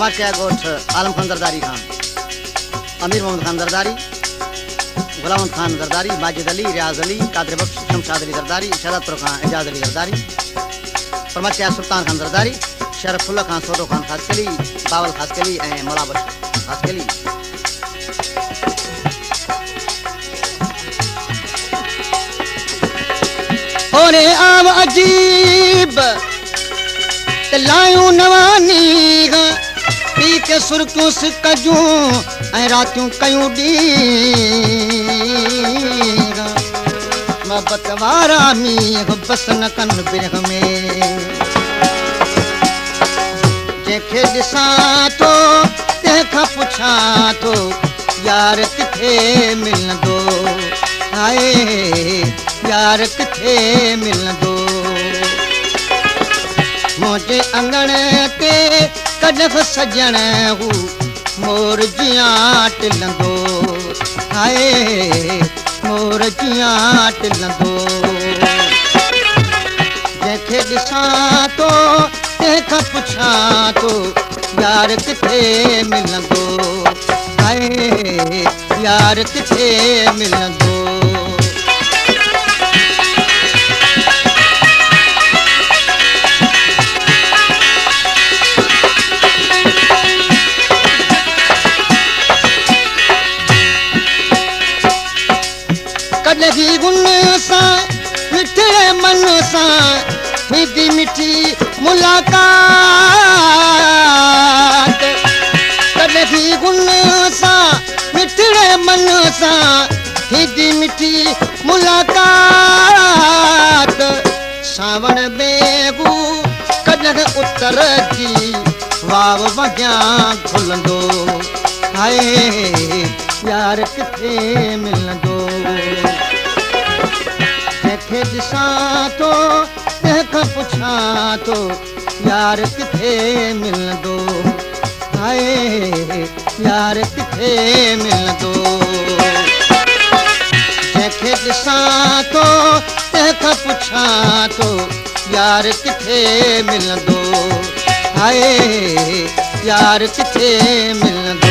फरमाते हैं गोठ आलम खान जरदारी खान, अमीर मोहम्मद खान जरदारी, गुलाम खान जरदारी, माजिद अली, रियाज अली, कादर बख्श, शमशाद अली जरदारी, शहजादपुर खान, एजाज अली जरदारी, फरमाते हैं सुल्तान खान जरदारी, शरफुल्ला खान, सोटो खान खासकली, बावल खासकली ऐं मुलाबश खासकली। होरे आव अजीब लायूं नवानी पी के सुरकुस कजूं ऐं रातियूं कयूं ॾींहं मोहबत वारा मींहं बस न कनि बिरह में जंहिंखे ॾिसां थो तंहिंखां पुछां थो यार किथे मिलंदो हाय यार किथे मिलंदो मुंहिंजे अंगण ते कॾहिं सजण हू मोर जियां टिलंदो हाय मोर जियां टिलंदो जंहिंखे ॾिसां थो तंहिंखां पुछां थो यार किथे मिलंदो हाय यार किथे मिलंदो कॾहिं गुन सां मिठे मन सां थींदी मिठी मुलाक़ात कॾहिं गुन सां मिठे मन सां थींदी मिठी मुलाक़ात सावण में हू कॾहिं उतर जी वाव वॻियां घुलंदो हाय यार किथे मिलंदो जंहिंखे ॾिसां थो तंहिंखां पुछां थो यार किथे मिलंदो हाय यार किथे मिलंदो जंहिंखे ॾिसां थो तंहिंखां पुछां थो यार किथे मिलंदो हाय यार किथे मिलंदो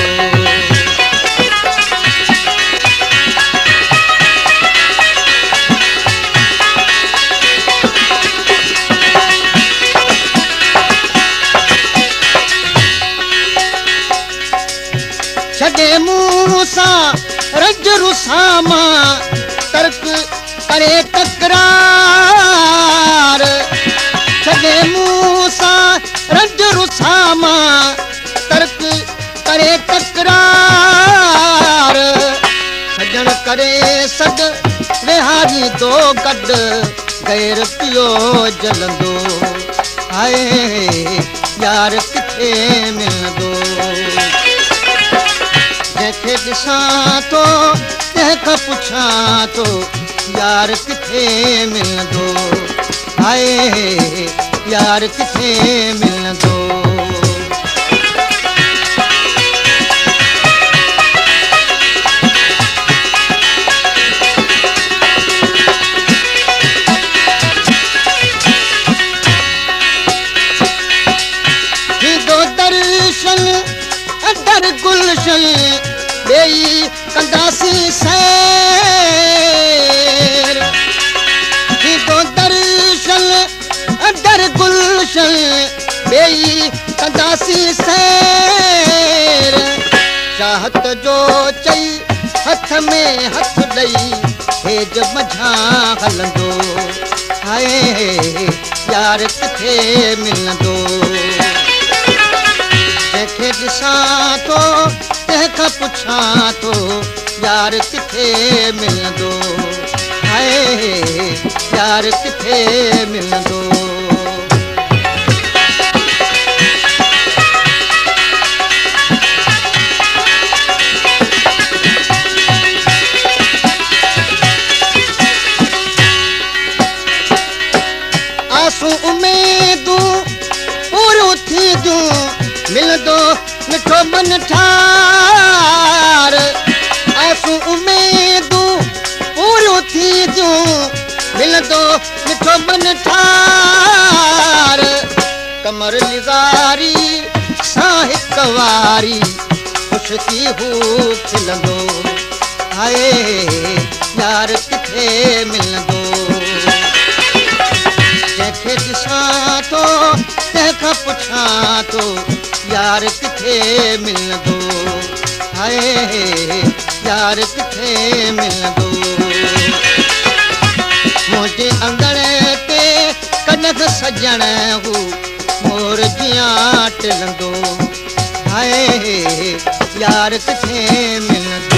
छॾे मुंहुं सां रज रुसां मां तर्क करे तकरार छॾे मुंहुं सां रज रुसां मां तर्क करे तकरार सजण करे सॾ विहारी दो गॾु गैर पियो जलंदो हाय यार किथे मिलंदो जंहिंखे ॾिसां थो तंहिंखां पुछां थो यार किथे मिलंदो हाय यार किथे मिलंदो थींदो दर्शन अंदर गुलशन ॿेई कंदासीं सैर थींदो दर्शन अंदर गुलशन ॿेई कंदासीं सैर चाहत जो चई हथ में हथ ॾेई हेज मझां हलंदो हाय यार किथे मिलंदो जंहिंखे ॾिसां थो तंहिंखां पुछां थो यार किथे मिलंदो हाय यार किथे मिलंदो आसूं उमेदूं पूरियूं थींदियूं मिलंदो मिठो मन ठार आसूं उमेदूं पूरियूं थींदियूं मिलंदो मिठो मन ठार कमर निज़ारी सां हिक कुंवारी ख़ुशि थी हू खिलंदो हाय यार किथे मिलंदो जंहिंखे ॾिसां थो तंहिंखां पुछां थो यार किथे मिलंदो हाय यार किथे मिलंदो मुंहिंजे अंगणे ते कनक सजण हू मोर जियां टिलंदो हाय यार किथे मिलंदो